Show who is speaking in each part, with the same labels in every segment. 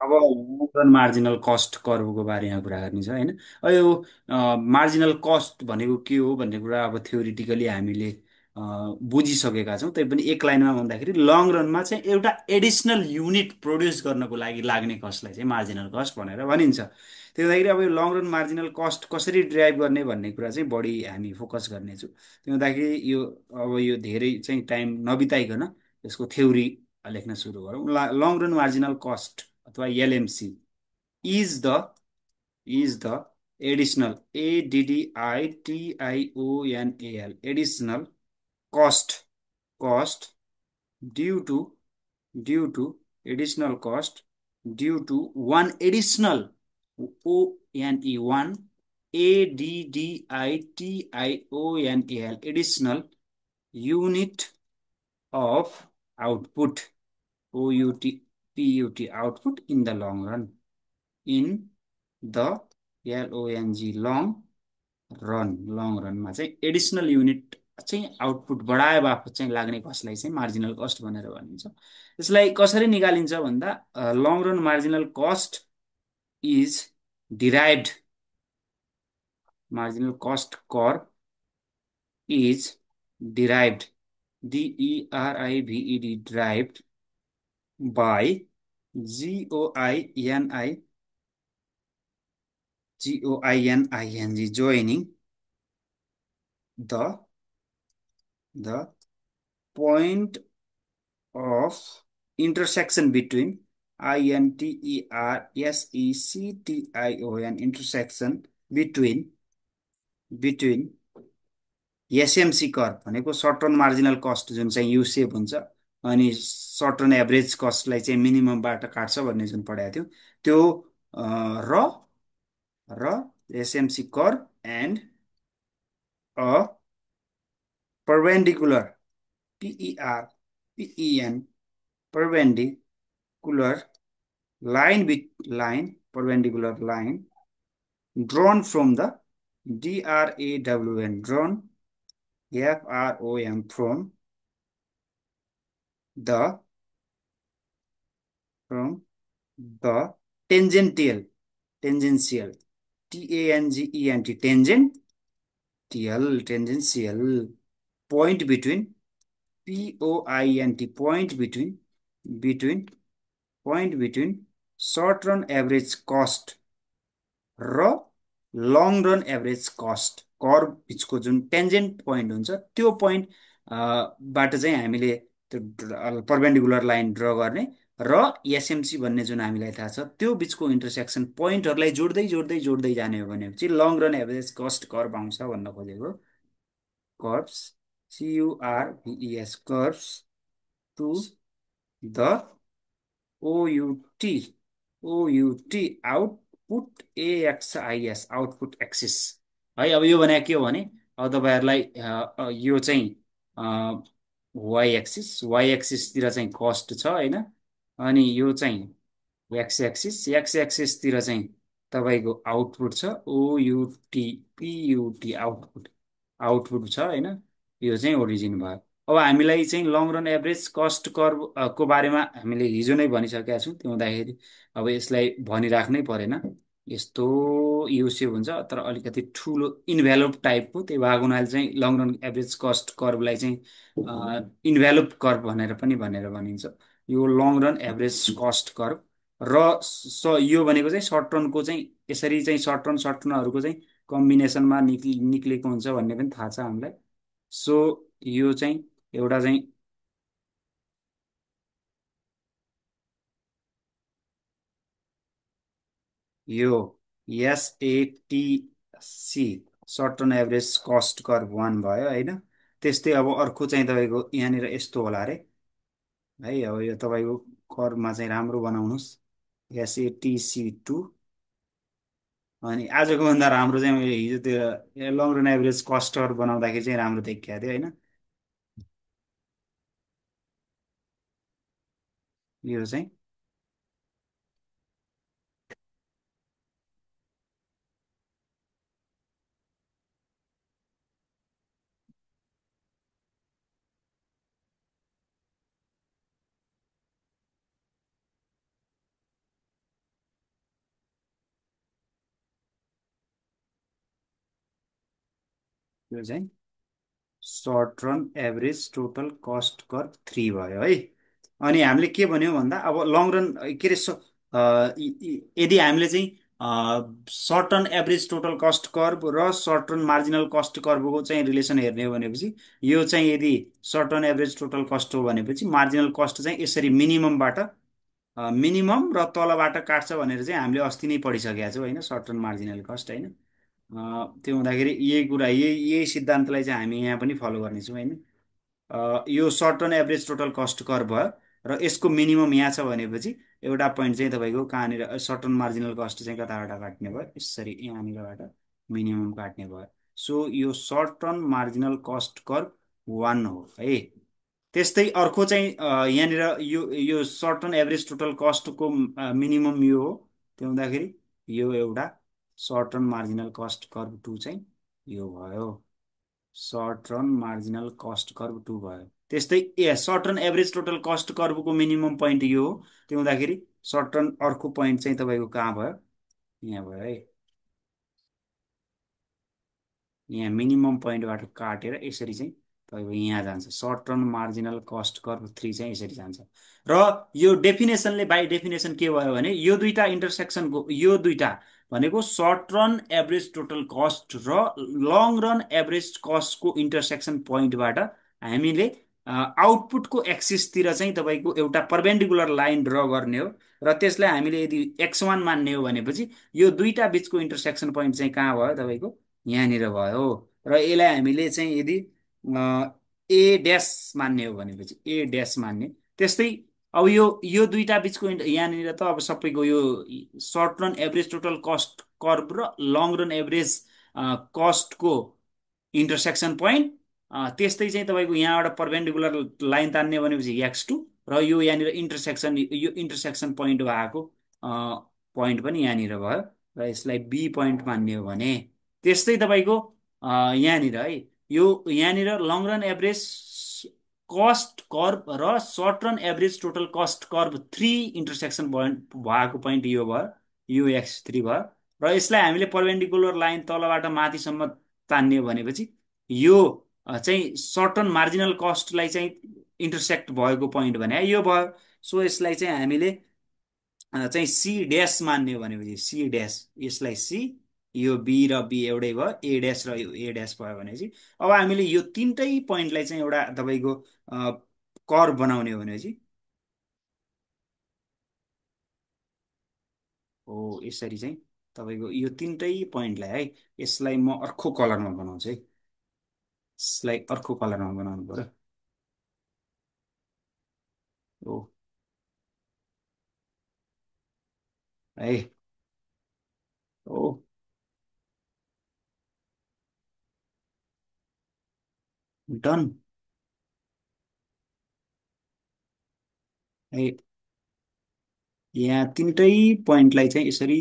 Speaker 1: अब long marginal cost कर्वको बारेमा कुरा गर्ने छ होइन। अब यो मार्जिनल कस्ट भनेको के हो भन्ने कुरा अब थ्योरिटिकली हामीले बुझिसकेका छौँ। तैपनि एक लाइनमा भन्दाखेरि लङ रनमा चाहिँ एउटा एडिसनल युनिट प्रड्युस गर्नको लागि लाग्ने कस्टलाई चाहिँ मार्जिनल कस्ट भनेर भनिन्छ। त्यही हुँदाखेरि अब यो लङ रन मार्जिनल कस्ट कसरी ड्राइभ गर्ने भन्ने कुरा चाहिँ बढी हामी फोकस गर्नेछौँ। त्यो हुँदाखेरि यो अब यो धेरै चाहिँ टाइम नबिताइकन यसको थ्योरी लेख्न सुरु गरौँ। लङ रन मार्जिनल कस्ट अथवा LMC is the is the additional एडिडिआइटिआइओएनएल additional cost cost due to due to additional cost due to one additional one ADDITIONAL additional unit of output output in the long run in the long रनमा चाहिँ additional unit चाहिँ output बढाए बापत चाहिँ लाग्ने कस्टलाई चाहिँ marginal cost भनेर भनिन्छ। यसलाई कसरी निकालिन्छ भन्दा long run marginal cost is derived marginal cost curve is derived DERIVED derived by GOINING joining the point of intersection between INTERSECTION intersection between SMC curve भनेको सर्ट रन मार्जिनल कस्ट जुन चाहिँ you सेप हुन्छ अनि short run average कस्टलाई चाहिँ मिनिममबाट काट्छ भन्ने जुन पढाएको थियो त्यो र र SMC curve and a perpendicular PEN perpendicular perpendicular line drawn from the DRAWN drawn FROM from the from the tangential tangential tangential point between between point between short run average cost र long run average cost curve बिचको जुन tangent point हुन्छ त्यो point बाट चाहिँ हामीले त्यो perpendicular line draw गर्ने र एसएमसी भन्ने जुन हामीलाई थाहा छ त्यो बिचको इन्टरसेक्सन पोइन्टहरूलाई जोड्दै जोड्दै जोड्दै जाने हो भने चाहिँ long run average cost curve आउँछ भन्न खोजेको। Curves CURVES curves to the OUT OUT output AXIS output axis है। अब यो भने के हो भने अब तपाईँहरूलाई यो चाहिँ वाइ एक्सिसतिर चाहिँ कस्ट छ होइन। अनि यो चाहिँ एक्स एक्सिसतिर चाहिँ तपाईँको आउटपुट छ OUT PUT आउटपुट आउटपुट छ होइन। यो चाहिँ ओरिजिन भयो। अब हामीलाई चाहिँ long run average cost curve को बारेमा हामीले हिजो नै भनिसकेका छौँ। त्यो हुँदाखेरि अब यसलाई भनिराख्नै परेन। यस्तो युसेफ हुन्छ तर अलिकति ठुलो इन्भेलोप टाइपको, त्यही भएको हुनाले चाहिँ लङ रन एभरेज कस्ट कर्भलाई चाहिँ इन्भेलोप कर्भ भनेर भनिन्छ। यो long run average cost curve र यो भनेको चाहिँ सर्ट रनको चाहिँ यसरी चाहिँ सर्ट रनहरूको चाहिँ कम्बिनेसनमा निक्लेको हुन्छ भन्ने पनि थाहा छ हामीलाई। सो यो चाहिँ एउटा चाहिँ यो SATC short run average cost curve one भयो होइन। त्यस्तै अब अर्को चाहिँ तपाईँको यहाँनिर यस्तो होला अरे है। अब यो तपाईँको कर्भमा चाहिँ राम्रो बनाउनुहोस् SATC2। अनि आजको भन्दा राम्रो चाहिँ मैले हिजो त्यो long run average cost curve बनाउँदाखेरि चाहिँ राम्रो देखिएको थियो होइन। यो चाहिँ यो चाहिँ short run average total cost curve 3 भयो है। अनि हामीले के भन्यौँ भन्दा अब लङ रन के अरे यदि हामीले चाहिँ short run average total cost curve र सर्ट रन मार्जिनल कस्ट कर्भको चाहिँ रिलेसन हेर्ने हो भनेपछि यो चाहिँ यदि short run average total cost हो भनेपछि मार्जिनल कस्ट चाहिँ यसरी मिनिममबाट मिनिमम र तलबाट काट्छ भनेर चाहिँ हामीले अस्ति नै पढिसकेका छौँ होइन, सर्ट रन मार्जिनल कस्ट होइन। त्यो हुँदाखेरि यही कुरा यही सिद्धान्तलाई चाहिँ हामी यहाँ पनि फलो गर्नेछौँ होइन। यो short run average total cost curve भयो र यसको मिनिमम यहाँ छ भनेपछि एउटा पोइन्ट चाहिँ तपाईँको कहाँनिर सर्ट रन मार्जिनल कस्ट चाहिँ कताबाट काट्ने भयो, यसरी यहाँनिरबाट मिनिमम काट्ने भयो। सो यो short run marginal cost curve 1 हो है। त्यस्तै अर्को चाहिँ यहाँनिर यो सर्ट रन एभरेज टोटल कस्टको मिनिमम यो हो। त्यो हुँदाखेरि यो एउटा short run marginal cost curve 2 चाहिँ यो भयो। Short run marginal cost curve 2 भयो। त्यस्तै short run average total cost कर्भको मिनिमम पोइन्ट यो हो। त्यो हुँदाखेरि सर्ट रन अर्को पोइन्ट चाहिँ तपाईँको कहाँ भयो, यहाँ भयो है। यहाँ मिनिमम पोइन्टबाट काटेर यसरी चाहिँ तपाईँको यहाँ जान्छ, short run marginal cost curve 3 चाहिँ यसरी जान्छ। र यो डेफिनेसनले बाई डेफिनेसन के भयो भने यो दुईटा इन्टरसेक्सनको यो दुईटा भनेको short run average total cost र लङ रन एभरेज कस्टको इन्टरसेक्सन पोइन्टबाट हामीले आउटपुटको एक्सिसतिर चाहिँ तपाईँको एउटा पर्पेन्डिकुलर लाइन ड्र गर्ने हो। र त्यसलाई हामीले यदि x1 मान्ने हो भनेपछि यो दुईटा बिचको इन्टरसेक्सन पोइन्ट चाहिँ कहाँ भयो तपाईँको, यहाँनिर भयो। र यसलाई हामीले चाहिँ यदि ए ड्यास मान्ने हो भनेपछि ए ड्यास मान्ने। त्यस्तै अब यो दुईटा बिचको यहाँनिर त अब सबैको यो short run average total cost curve र लङ रन एभरेज कस्टको इन्टरसेक्सन पोइन्ट। त्यस्तै चाहिँ तपाईँको यहाँबाट पर्पेन्डिकुलर लाइन तान्ने भनेपछि x2 र यो यहाँनिर इन्टरसेक्सन पोइन्ट भएको पोइन्ट पनि यहाँनिर भयो। र यसलाई बी पोइन्ट मान्ने हो भने त्यस्तै तपाईँको यहाँनिर है यो यहाँनिर long run average cost curve र short run average total cost curve 3 intersection point भएको पोइन्ट यो भयो, यो x3 भयो। र यसलाई हामीले पर्पेन्डिकुलर लाइन तलबाट माथिसम्म तान्ने हो भनेपछि यो चाहिँ सर्ट रन मार्जिनल कस्टलाई चाहिँ इन्टरसेक्ट भएको पोइन्ट भने यो भयो। सो यसलाई चाहिँ हामीले चाहिँ सी ड्यास मान्ने हो भनेपछि सी ड्यास, यसलाई सी, यो बी र बी एउटै भयो, ए ड्यास र यो ए ड्यास भयो भनेपछि अब हामीले यो तिनटै पोइन्टलाई चाहिँ एउटा तपाईँको कर्भ बनाउने हो भनेपछि हो यसरी चाहिँ तपाईँको यो तिनटै पोइन्टलाई है यसलाई म अर्को कलरमा बनाउँछु है, यसलाई अर्को कलरमा बनाउनु पर्यो। ओ है ओ डन है। यहाँ तिनटै पोइन्टलाई चाहिँ यसरी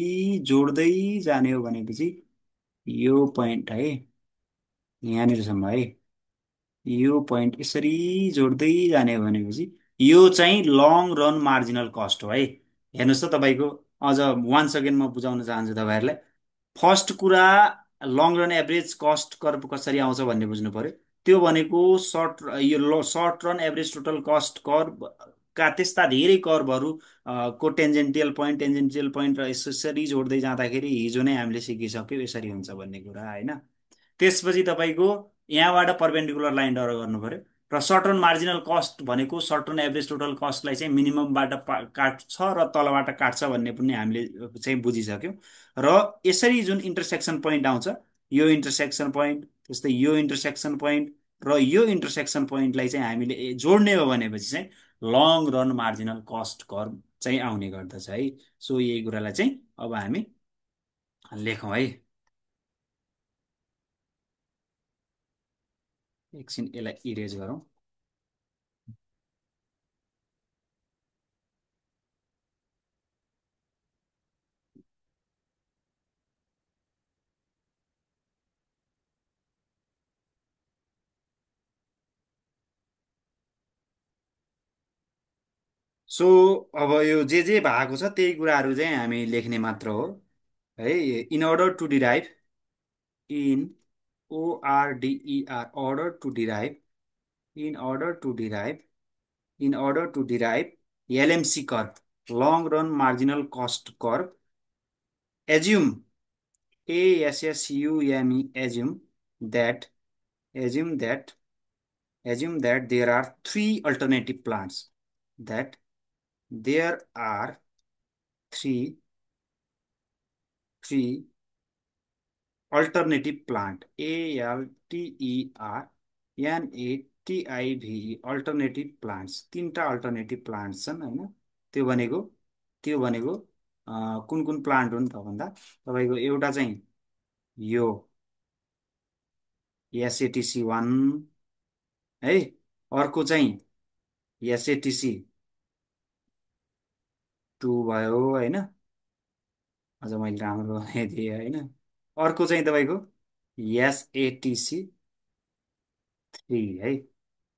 Speaker 1: जोड्दै जाने हो भनेपछि यो पोइन्ट है यहाँनिरसम्म है, यो पोइन्ट यसरी जोड्दै जाने हो भनेपछि यो चाहिँ लङ रन मार्जिनल कस्ट हो है। हेर्नुहोस् त तपाईँको अझ 1 सेकेन्ड म बुझाउन चाहन्छु तपाईँहरूलाई। फर्स्ट कुरा long run average cost curve कसरी आउँछ भन्ने बुझ्नु पर्यो। त्यो भनेको short run average total cost curve का त्यस्ता धेरै कर्भहरू को टेन्जेन्टियल पोइन्ट र यसरी जोड्दै जाँदाखेरि हिजो नै हामीले सिकिसक्यौँ यसरी हुन्छ भन्ने कुरा होइन। त्यसपछि तपाईँको यहाँबाट पर्पेन्डिकुलर लाइन ड्र गर्नु पर्यो। र सर्ट रन मार्जिनल कस्ट भनेको सर्ट रन एभरेज टोटल कस्टलाई चाहिँ मिनिममबाट काट्छ र तलबाट काट्छ भन्ने पनि हामीले चाहिँ बुझिसक्यौँ। र यसरी जुन इन्टरसेक्सन पोइन्ट आउँछ यो इन्टरसेक्सन पोइन्ट त्यस्तै यो इन्टरसेक्सन पोइन्ट र यो इन्टरसेक्सन पोइन्टलाई चाहिँ हामीले जोड्ने हो भनेपछि चाहिँ long run marginal cost curve चाहिँ आउने गर्दछ है। सो यही कुरालाई चाहिँ अब हामी लेखौँ है। एकछिन यसलाई इरेज गरौँ। सो अब यो जे भएको छ त्यही कुराहरू चाहिँ हामी लेख्ने मात्र हो है। In order to derive in ORDER, order to derive, in order to derive, in order to derive LMC curve, long run marginal cost curve, assume, ASSUME, that, assume that, assume that there are three alternative plants, that there are three alternative plant, ALTERNATIVE, alternative plants, तीनटा alternative plants छन् हैन। त्यो भनेको कुन कुन plant हो नि त भन्दा तपाईको एउटा चाहिँ यो SATC 1 है, अर्को चाहिँ SATC 2 भयो हैन, अझ मैले राम्रो दिएँ हैन। अर्को चाहिँ तपाईको SATC 3 है,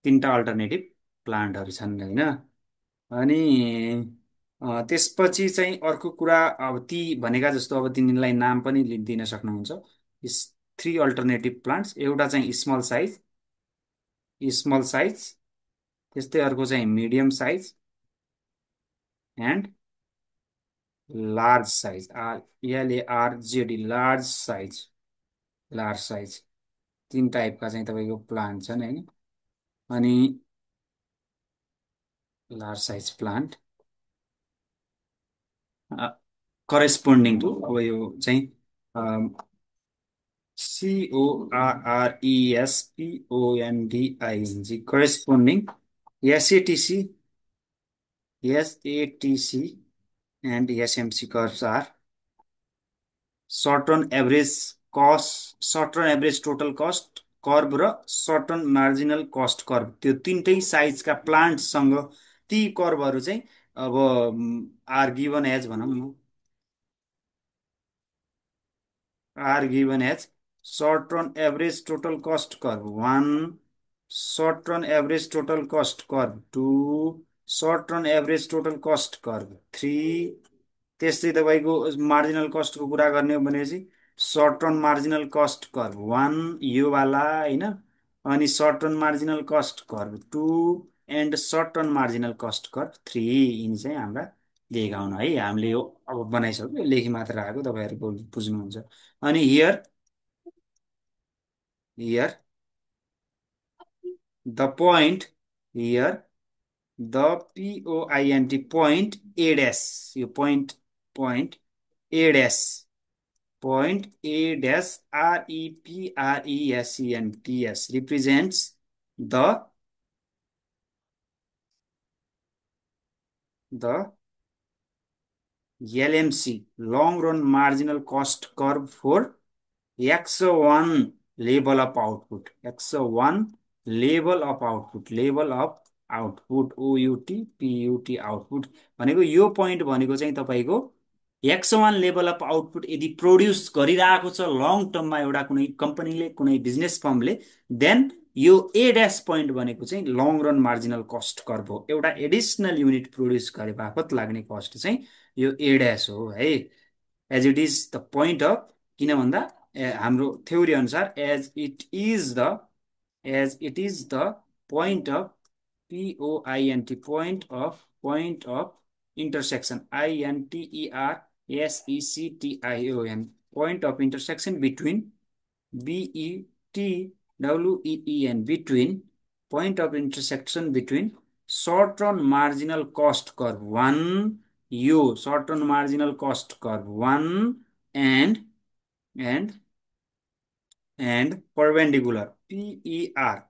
Speaker 1: तीनटा अल्टरनेटिभ प्लान्टहरू छन् हैन। अनि त्यसपछि चाहिँ अर्को कुरा, अब ती भनेका जस्तो अब तिनीलाई नाम पनि दिन सक्नुहुन्छ। थ्री अल्टरनेटिभ प्लान्ट्स, एउटा चाहिँ स्मल साइज, त्यस्तै अर्को चाहिँ medium size and large size, LARGED, large size, तीन टाइपका चाहिँ तपाईँको प्लान्ट छन् हैन। अनि large size plant corresponding to, अब यो चाहिँ CORRESPONDING, corresponding SATC and SMC curves are short run average cost, short run average total cost curve र short run marginal cost curve, त्यो तीनटै साइजका प्लान्टसँग ती कर्भहरू चाहिँ अब आर गिभन एज भनौँ न, are given as short run average total cost curve 1, short run average total cost curve 2, short run average total cost curve 3। त्यस्तै तपाईँको मार्जिनल कस्टको कुरा गर्ने हो भनेपछि short run marginal cost curve 1 यो वाला हैन, अनि short run marginal cost curve 2 and short run marginal cost curve 3, यिनी चाहिँ हाम्रा दिएका हुन् है। हामीले यो अब बनाइसक्यो, लेखी मात्र आएको, तपाईँहरू बुझ्नुहुन्छ। अनि here the point, here the point A dash, यो point A dash, point A dash REPRESENTS represents the LMC, long run marginal cost curve for X1 level of output, X1 level of output, OUT PUT output भनेको यो point भनेको चाहिँ तपाईँको X1 level of output यदि produce गरिरहेको छ long टर्ममा एउटा कुनै कम्पनीले, कुनै बिजनेस फर्मले, देन यो ए ड्यास पोइन्ट भनेको चाहिँ long run marginal cost curve हो। एउटा एडिसनल युनिट प्रोड्युस गरे बापत लाग्ने कस्ट चाहिँ यो ए ड्यास हो है। As it is the point of, किन भन्दा हाम्रो थ्योरी अनुसार as it is the point of POINT, point of intersection, INTERSECTION, point of intersection between BETWEEN, between, point of intersection between short run marginal cost curve 1, यो short run marginal cost curve 1 and perpendicular, PERPENDICULAR,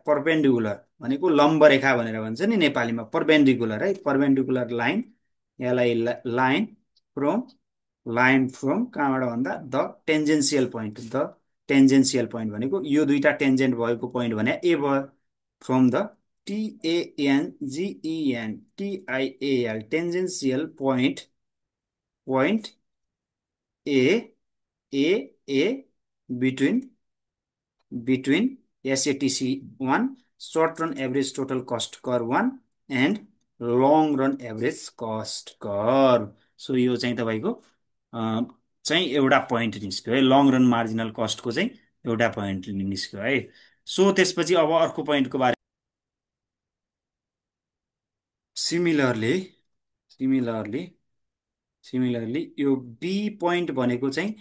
Speaker 1: perpendicular भनेको लम्ब रेखा भनेर भन्छ नि नेपालीमा, perpendicular है, perpendicular line, यसलाई line from कहाँबाट भन्दा द टेन्जेन्सियल पोइन्ट भनेको यो दुईटा टेन्जेन्ट भएको पोइन्ट भने ए भयो, from the TANGENTIAL, tangential point A between SATC 1, short run average total cost curve 1 and long run average cost curve। So यो चाहिँ तपाईको चाहिँ एउटा पोइन्ट निस्क्यो है, लङ रन मार्जिनल कस्टको चाहिँ एउटा पोइन्ट निस्क्यो है। सो त्यसपछि अब अर्को पोइन्टको बारे, सिमिलरली सिमिलरली सिमिलरली यो बी पोइन्ट भनेको चाहिँ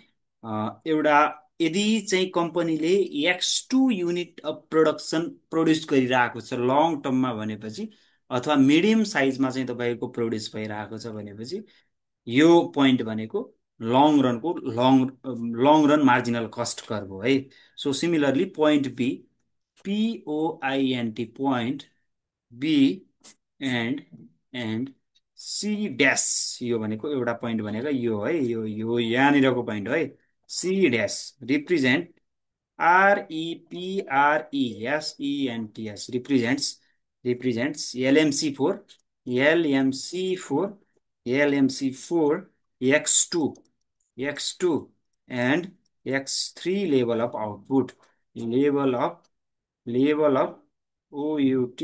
Speaker 1: एउटा, यदि चाहिँ कम्पनीले X2 unit of production produce गरिरहेको छ लङ टर्ममा भनेपछि, अथवा मिडियम साइजमा चाहिँ तपाईँको प्रड्युस भइरहेको छ भनेपछि, यो पोइन्ट भनेको लङ रनको long run marginal cost curve हो है। So similarly point be, POINT point be and and C dash, यो भनेको एउटा पोइन्ट भनेको यो है, यो यहाँनिरको पोइन्ट हो है। C dash represent REPRESENTS represents LMC4 X2 and X3 level of output, level of OUT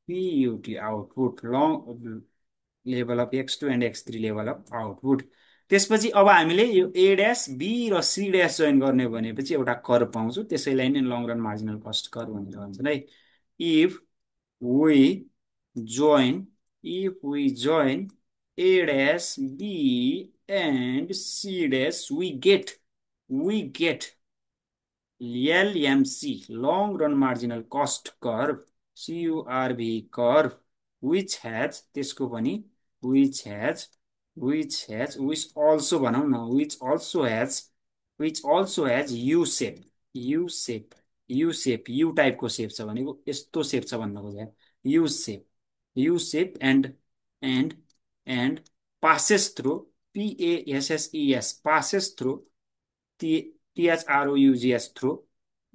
Speaker 1: PUT output, long level of X2 and X3 level of output। त्यसपछि अब हामीले यो ए ड्यास बी र सी ड्यास जोइन गर्ने भनेपछि एउटा curve पाउँछौँ, त्यसैलाई नै long run marginal cost curve भनेर भन्छन् है। If we join A dash B and C dash, we get LMC, long run marginal cost curve, CURV curve, which has त्यसको पनि which also भनौँ न, which also has U shape, U टाइपको सेप छ भनेको यस्तो सेप छ भन्न खोजेँ, U shape and and passes through, passes through THROUGS through,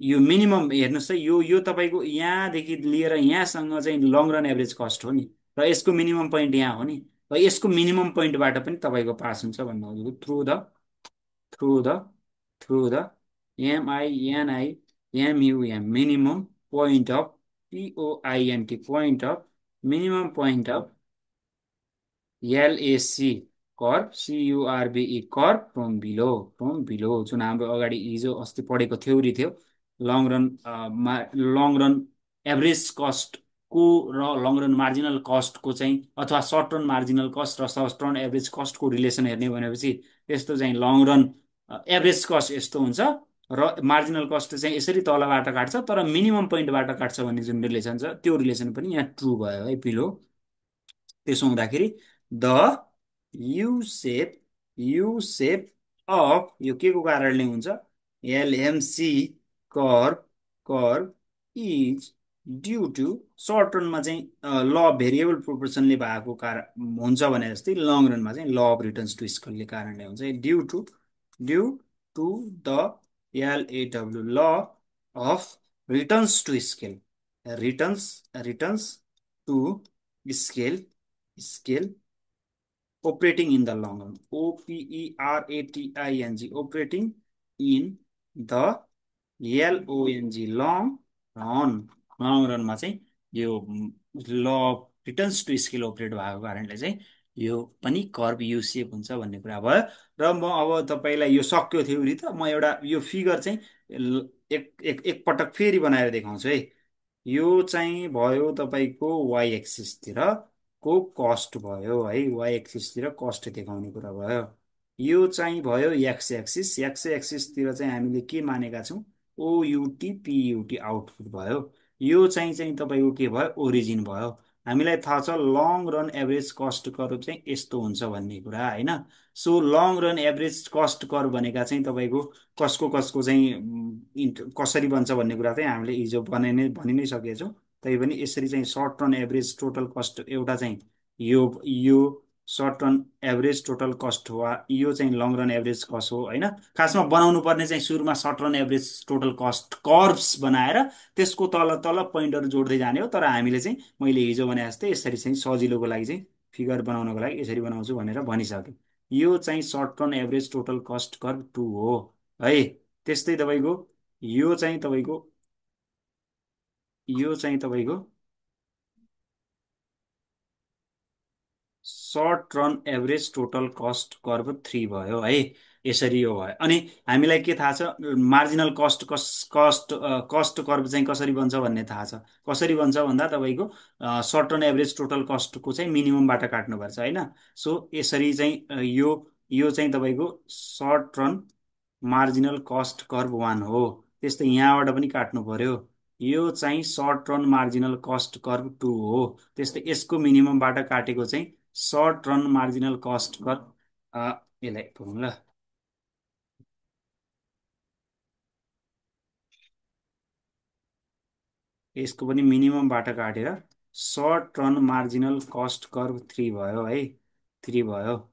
Speaker 1: यो मिनिमम हेर्नुहोस् है, यो तपाईँको यहाँदेखि लिएर यहाँसँग चाहिँ लङ रन एभरेज कस्ट हो नि, र यसको मिनिमम पोइन्ट यहाँ हो नि, र यसको मिनिमम पोइन्टबाट पनि तपाईँको पास हुन्छ भन्नु खोजेको, through the through the MINIMUM minimum point of POINT point of minimum point of LAC curve, CURVE curve from below, जुन हाम्रो अगाडि हिजो अस्ति पढेको थ्योरी थियो, long run long run average कस्टको र लङ रन मार्जिनल कस्टको चाहिँ, अथवा सर्ट रन मार्जिनल कस्ट र सर्ट रन एभरेज कस्टको रिलेसन हेर्ने भनेपछि यस्तो चाहिँ लङ रन एभरेज कस्ट यस्तो हुन्छ, र मार्जिनल कस्ट चाहिँ यसरी तलबाट काट्छ तर मिनिमम पोइन्टबाट काट्छ भन्ने जुन रिलेसन छ, त्यो रिलेसन पनि यहाँ ट्रु भयो है बिलो। त्यसो हुँदाखेरि द यु सेप अफ, यो के को कारणले हुन्छ, LMC curve is due to, short रनमा चाहिँ ल भेरिएबल प्रोपोर्सनले भएको कारण हुन्छ भने जस्तै लङ रनमा चाहिँ ल अफ रिटर्न्स टु स्केलले कारणले हुन्छ, due to the LAW law of returns to scale, returns to scale operating in the long run, OPERATING, operating in the LONG रनमा चाहिँ यो ल रिटर्न्स टु स्केल ओपरेट भएको कारणले चाहिँ यो पनि कर्भ यु सेप हुन्छ भन्ने कुरा भयो। र म अब तपाईँलाई यो सक्यो थ्योरी त, म एउटा यो फिगर चाहिँ एक पटक फेरि बनाएर देखाउँछु है। यो चाहिँ भयो तपाईँको वाइ एक्सिसतिर को कस्ट भयो है, वाइ एक्सिसतिर कस्ट देखाउने कुरा भयो। यो चाहिँ भयो एक्स एक्सिसतिर चाहिँ हामीले के मानेका छौँ, OUT PUT आउटपुट भयो। यो चाहिँ तपाईँको के भयो, ओरिजिन भयो। हामीलाई थाहा छ long run average cost curve चाहिँ यस्तो हुन्छ भन्ने कुरा होइन। So long run average cost curve भनेका चाहिँ तपाईँको कसको चाहिँ कसरी बन्छ भन्ने कुरा चाहिँ हामीले हिजो भनि नै सकेका छौँ। तैपनि यसरी चाहिँ short run average total cost एउटा चाहिँ यो short run average total cost हो, यो चाहिँ लङ रन एभरेज कस्ट हो होइन। खासमा बनाउनु पर्ने चाहिँ सुरुमा short run average total cost curves बनाएर त्यसको तल तल पोइन्टहरू जोड्दै जाने हो। तर हामीले चाहिँ मैले हिजो भने जस्तै यसरी चाहिँ सजिलोको लागि चाहिँ फिगर बनाउनको लागि यसरी बनाउँछु भनेर भनिसकेँ। यो चाहिँ short run average total cost curve 2 हो है। त्यस्तै तपाईँको यो चाहिँ तपाईँको short run average total cost curve 3 भयो है। यसरी यो भयो। अनि हामीलाई के थाहा छ, मार्जिनल कस्ट कस्ट कर्भ चाहिँ कसरी बन्छ भन्ने थाहा छ। कसरी बन्छ भन्दा तपाईँको सर्ट रन एभरेज टोटल कस्टको चाहिँ मिनिममबाट काट्नुपर्छ होइन। सो यसरी चाहिँ यो चाहिँ तपाईँको short run marginal cost curve 1 हो। त्यस्तै यहाँबाट पनि काट्नु पर्यो। यो चाहिँ short run marginal cost curve 2 हो। त्यस्तै यसको मिनिममबाट काटेको चाहिँ short run marginal cost curve, यसलाई पढौँ ल। यसको पनि मिनिममबाट काटेर short run marginal cost curve 3 भयो है। 3 भयो।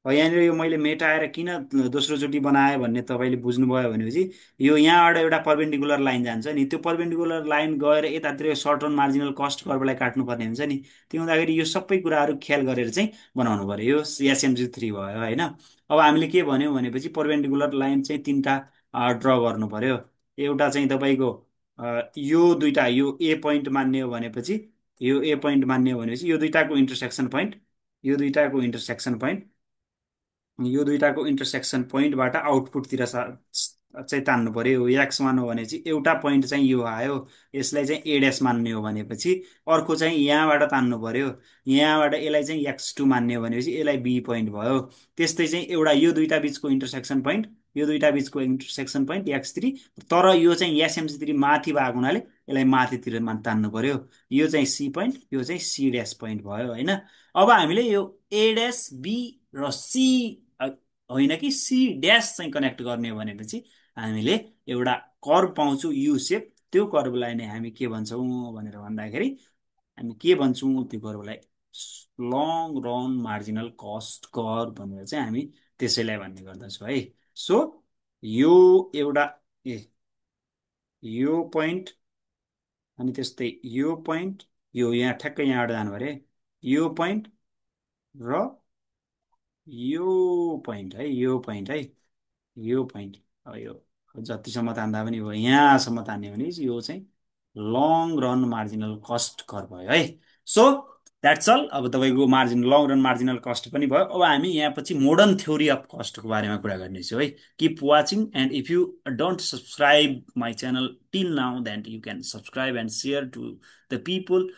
Speaker 1: यहाँनिर यो मैले मेटाएर किन दोस्रोचोटि बनाएँ भन्ने तपाईँले बुझ्नुभयो भनेपछि यो यहाँबाट एउटा पर्पेन्डिकुलर लाइन जान्छ नि, त्यो पर्पेन्डिकुलर लाइन गएर यतातिर सर्ट रन मार्जिनल कस्ट कर्भलाई काट्नुपर्ने हुन्छ नि। त्यो हुँदाखेरि यो सबै कुराहरू ख्याल गरेर चाहिँ बनाउनु पर्यो। यो एसएमजी 3 भयो होइन। अब हामीले के भन्यौँ भनेपछि पर्पेन्डिकुलर लाइन चाहिँ तिनवटा ड्र गर्नु पर्यो। एउटा चाहिँ तपाईँको यो दुइटा, यो ए पोइन्ट मान्ने हो भनेपछि, यो ए पोइन्ट मान्ने हो भनेपछि यो दुइटाको इन्टरसेक्सन पोइन्ट, यो दुइटाको इन्टरसेक्सन पोइन्टबाट आउटपुटतिर चाहिँ तान्नु पर्यो। एक्स1 हो भने चाहिँ एउटा पोइन्ट चाहिँ यो आयो, यसलाई चाहिँ ए ड्यास मान्ने हो भनेपछि अर्को चाहिँ यहाँबाट तान्नु पर्यो। यहाँबाट यसलाई चाहिँ एक्स2 मान्ने हो भनेपछि यसलाई बी पोइन्ट भयो। त्यस्तै चाहिँ एउटा यो दुइटा बिचको इन्टरसेक्सन पोइन्ट, यो दुइटा बिचको इन्टरसेक्सन पोइन्ट एक्स3, तर यो चाहिँ एसएमसी3 माथि भएको हुनाले यसलाई माथितिर तान्नु पर्यो। यो चाहिँ सी पोइन्ट, यो चाहिँ सी ड्यास पोइन्ट भयो होइन। अब हामीले यो ए ड्यास बी र सी होइन कि सी ड्यास चाहिँ कनेक्ट गर्ने हो भनेपछि हामीले एउटा कर्भ पाउँछौँ यु सेप। त्यो कर्भलाई नै हामी के भन्छौँ भनेर भन्दाखेरि हामी के भन्छौँ त्यो कर्भलाई long run marginal cost curve भनेर चाहिँ हामी त्यसैलाई भन्ने गर्दछौँ है। सो यो एउटा ए यो पोइन्ट, अनि त्यस्तै यो पोइन्ट, यो यहाँ ठ्याक्कै यहाँबाट जानु अरे, यो पोइन्ट र यो पोइन्ट है, यो पोइन्ट है, यो पोइन्ट। अब यो जतिसम्म तान्दा पनि भयो, यहाँसम्म तान्यो भने यो चाहिँ long run marginal cost curve भयो है। So that's all. अब तपाईँको लङ रन मार्जिनल कस्ट पनि भयो। अब हामी यहाँ पछि मोडर्न थ्योरी अफ कस्टको बारेमा कुरा गर्नेछौँ है। Keep watching, and if you don't subscribe my channel till now then you can subscribe and share to the people